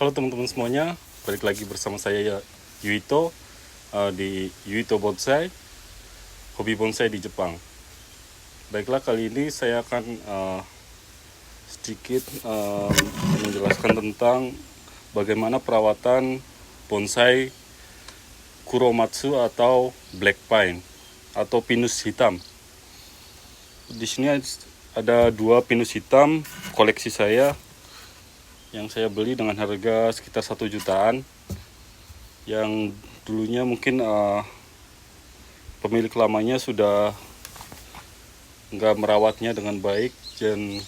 Halo teman-teman semuanya, balik lagi bersama saya Yuito di Yuito Bonsai, hobi bonsai di Jepang. Baiklah, kali ini saya akan sedikit menjelaskan tentang bagaimana perawatan bonsai Kuromatsu atau black pine atau pinus hitam. Di sini ada dua pinus hitam koleksi saya yang saya beli dengan harga sekitar 1 jutaan, yang dulunya mungkin pemilik lamanya sudah nggak merawatnya dengan baik dan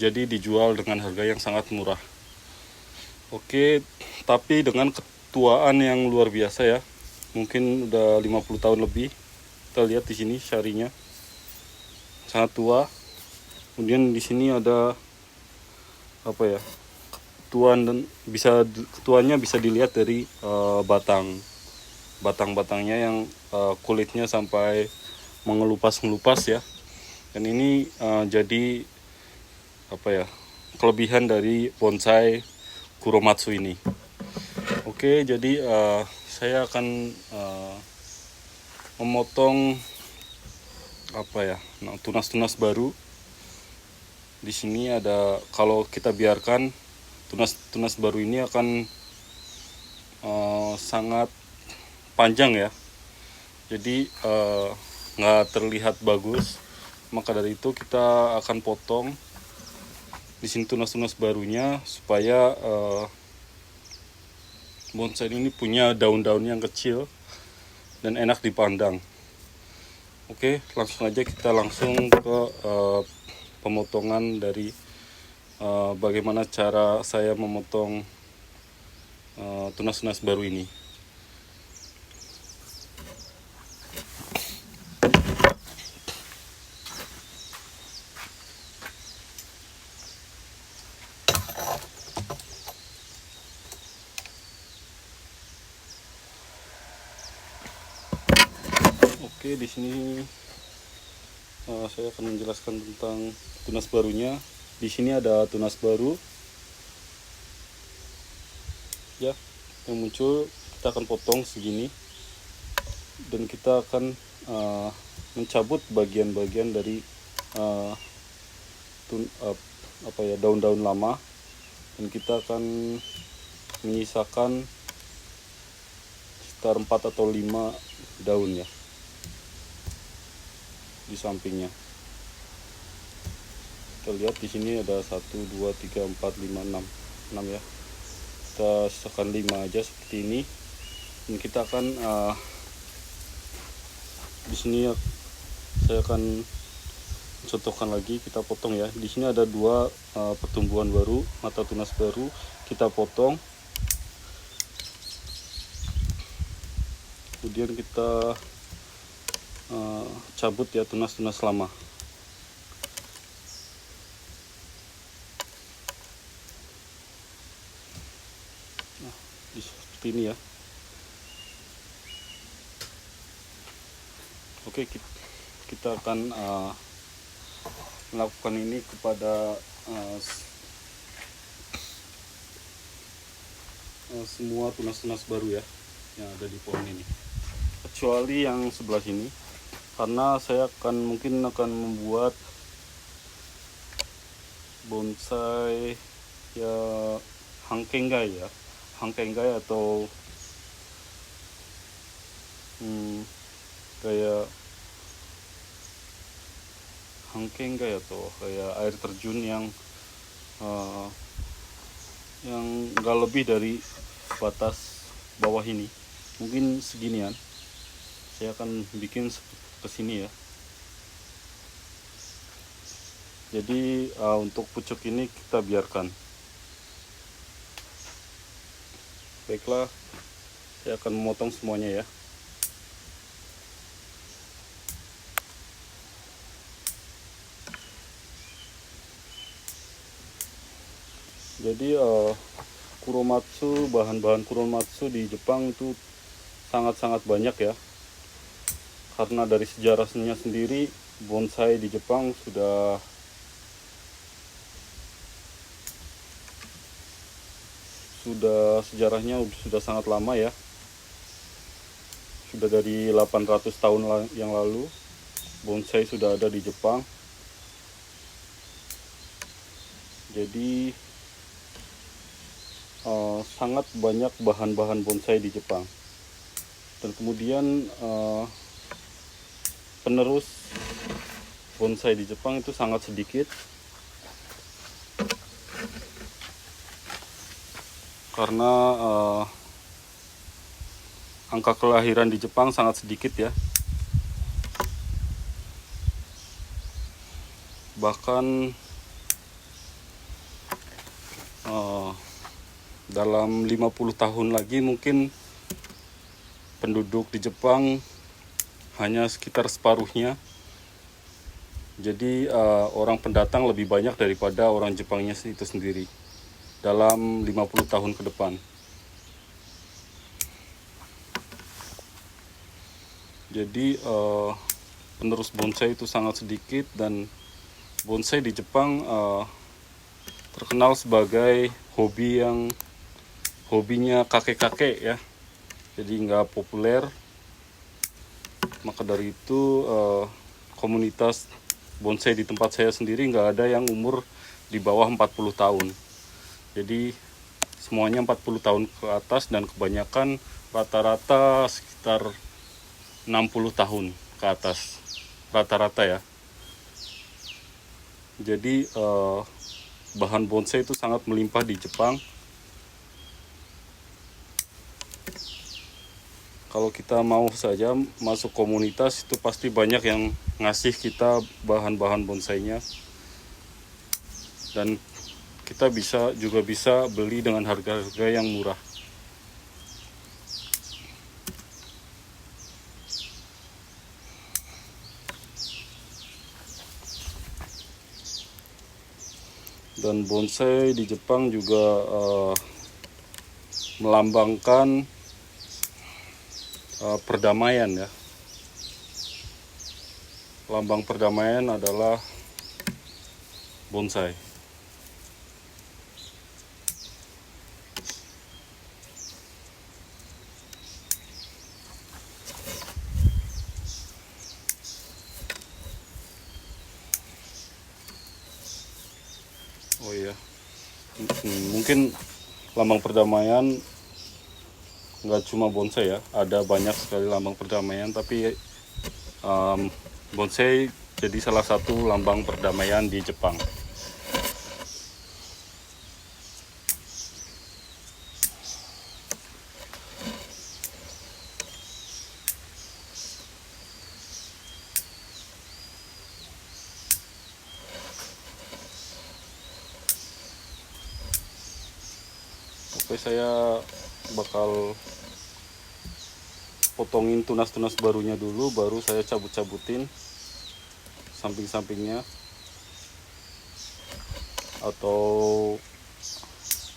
jadi dijual dengan harga yang sangat murah. Oke, tapi dengan ketuaan yang luar biasa ya, mungkin udah 50 tahun lebih. Kita lihat di sini syarinya sangat tua. Kemudian di sini ada apa ya? Ketuannya bisa dilihat dari batang-batangnya yang kulitnya sampai mengelupas-ngelupas ya. Dan ini jadi apa ya? Kelebihan dari bonsai Kuromatsu ini. Oke, jadi saya akan memotong tunas-tunas baru. Di sini ada, kalau kita biarkan tunas-tunas baru ini akan sangat panjang ya, jadi nggak terlihat bagus. Maka dari itu kita akan potong di sini tunas-tunas barunya supaya bonsai ini punya daun-daun yang kecil dan enak dipandang. Oke, langsung aja kita langsung ke pemotongan dari bagaimana cara saya memotong tunas-tunas baru ini. Oke, di sini saya akan menjelaskan tentang tunas barunya. Di sini ada tunas baru ya yang muncul. Kita akan potong segini dan kita akan mencabut bagian-bagian dari daun-daun lama, dan kita akan menyisakan sekitar 4 atau 5 daun ya di sampingnya. Kita lihat di sini ada 1, 2, 3, 4, 5, 6 ya. Kita sisakan 5 aja seperti ini, dan kita akan di sini saya akan contohkan lagi, kita potong ya. Di sini ada 2 pertumbuhan baru, mata tunas baru, kita potong. Kemudian kita cabut ya tunas-tunas lama. Nah, seperti ini ya. Oke, kita akan melakukan ini kepada semua tunas-tunas baru ya yang ada di pohon ini, kecuali yang sebelah sini, karena saya mungkin akan membuat bonsai ya hangkengai atau kayak hangkengai atau kayak air terjun yang nggak lebih dari batas bawah ini, mungkin seginian. Saya akan bikin ke sini ya. Jadi untuk pucuk ini kita biarkan. Baiklah, saya akan memotong semuanya ya. Jadi Kuromatsu, bahan-bahan Kuromatsu di Jepang itu sangat-sangat banyak ya. Karena dari sejarahnya sendiri, bonsai di Jepang sudah sudah sejarahnya sudah sangat lama ya. Sudah dari 800 tahun yang lalu bonsai sudah ada di Jepang. Jadi sangat banyak bahan-bahan bonsai di Jepang. Dan kemudian penerus bonsai di Jepang itu sangat sedikit, karena angka kelahiran di Jepang sangat sedikit ya. Bahkan dalam 50 tahun lagi mungkin penduduk di Jepang hanya sekitar separuhnya. Jadi orang pendatang lebih banyak daripada orang Jepangnya itu sendiri dalam 50 tahun ke depan. Jadi penerus bonsai itu sangat sedikit, dan bonsai di Jepang terkenal sebagai hobinya kakek-kakek ya. Jadi nggak populer. Maka dari itu komunitas bonsai di tempat saya sendiri nggak ada yang umur di bawah 40 tahun. Jadi semuanya 40 tahun ke atas, dan kebanyakan rata-rata sekitar 60 tahun ke atas rata-rata ya. Jadi bahan bonsai itu sangat melimpah di Jepang. Kalau kita mau saja masuk komunitas itu pasti banyak yang ngasih kita bahan-bahan bonsainya, dan kita juga bisa beli dengan harga-harga yang murah. Dan bonsai di Jepang juga melambangkan perdamaian ya. Lambang perdamaian adalah bonsai. Oh iya, mungkin lambang perdamaian nggak cuma bonsai ya, ada banyak sekali lambang perdamaian, tapi bonsai jadi salah satu lambang perdamaian di Jepang. Oke, saya bakal potongin tunas-tunas barunya dulu, baru saya cabut-cabutin samping-sampingnya atau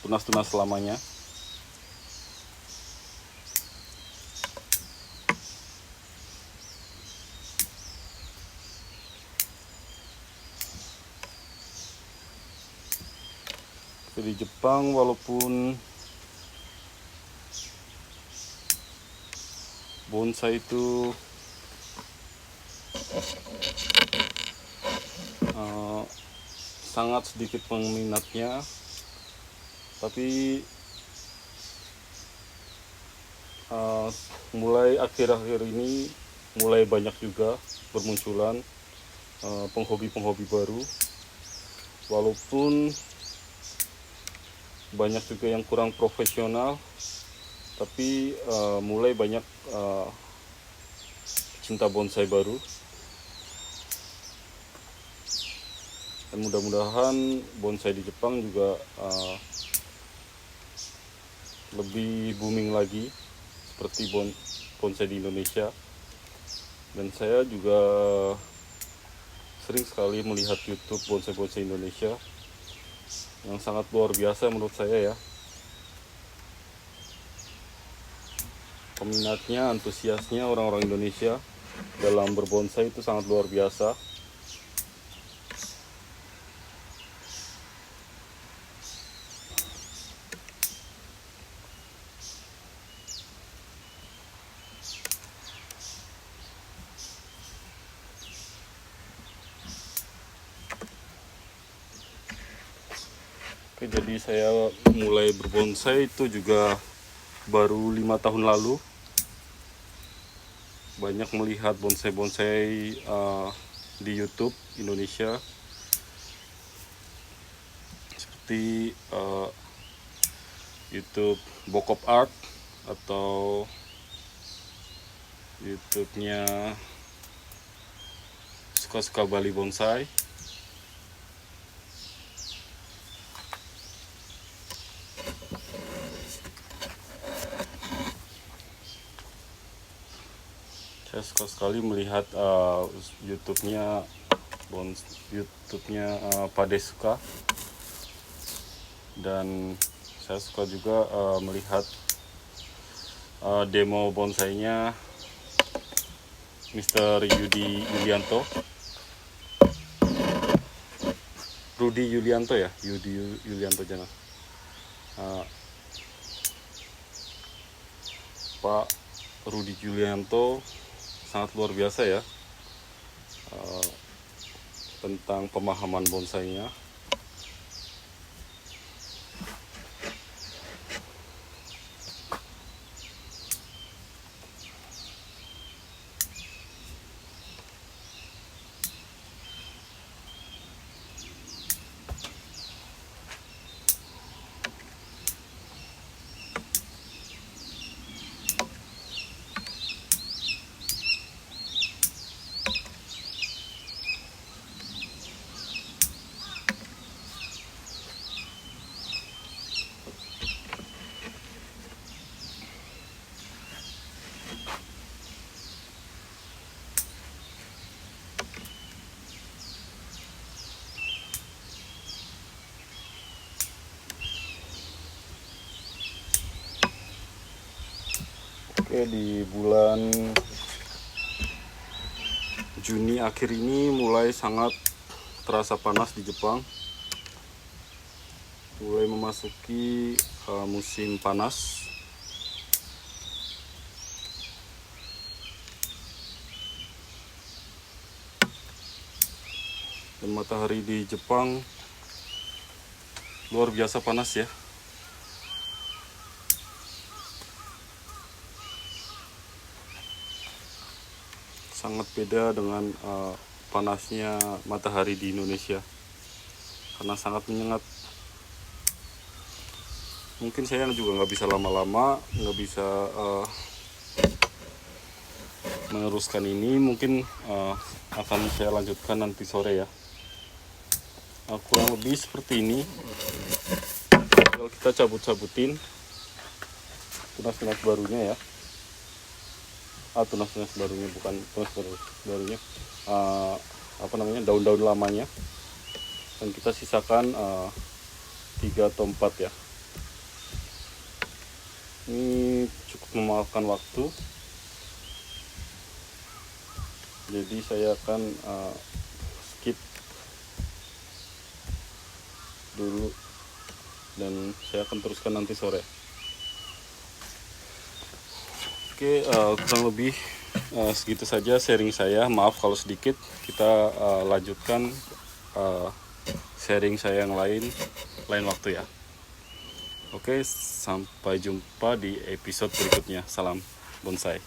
tunas-tunas lamanya. Di Jepang walaupun bonsai itu sangat sedikit peminatnya, tapi mulai akhir-akhir ini mulai banyak juga bermunculan penghobi-penghobi baru, walaupun banyak juga yang kurang profesional, tapi mulai banyak cinta bonsai baru. Dan mudah-mudahan bonsai di Jepang juga lebih booming lagi seperti bonsai di Indonesia. Dan saya juga sering sekali melihat YouTube bonsai-bonsai Indonesia yang sangat luar biasa menurut saya ya. Peminatnya, antusiasnya orang-orang Indonesia dalam berbonsai itu sangat luar biasa. Oke, jadi saya mulai berbonsai itu juga baru 5 tahun lalu. Banyak melihat bonsai-bonsai di YouTube Indonesia, seperti YouTube Bokop Art atau YouTube-nya Suka-Suka Bali Bonsai. Saya suka sekali melihat YouTube-nya Pak Desuka, dan saya suka juga melihat demo bonsainya Mr. Rudy Yulianto ya, Yudi Yulianto jangan. Pak Rudy Yulianto sangat luar biasa ya tentang pemahaman bonsainya. Oke, di bulan Juni akhir ini mulai sangat terasa panas di Jepang. Mulai memasuki musim panas. Dan matahari di Jepang luar biasa panas ya. Sangat beda dengan panasnya matahari di Indonesia, karena sangat menyengat. Mungkin saya juga nggak bisa lama-lama, nggak bisa meneruskan ini. Mungkin akan saya lanjutkan nanti sore ya. Kurang lebih seperti ini. Kalau kita cabut-cabutin tunas-tunas barunya ya. Tunas-tunas barunya, bukan tunas barunya, daun-daun lamanya, dan kita sisakan 3 atau 4 ya. Ini cukup memakan waktu, jadi saya akan skip dulu dan saya akan teruskan nanti sore. Oke, kurang lebih segitu saja sharing saya. Maaf kalau sedikit. Kita lanjutkan sharing saya yang lain waktu ya. Oke, sampai jumpa di episode berikutnya. Salam bonsai.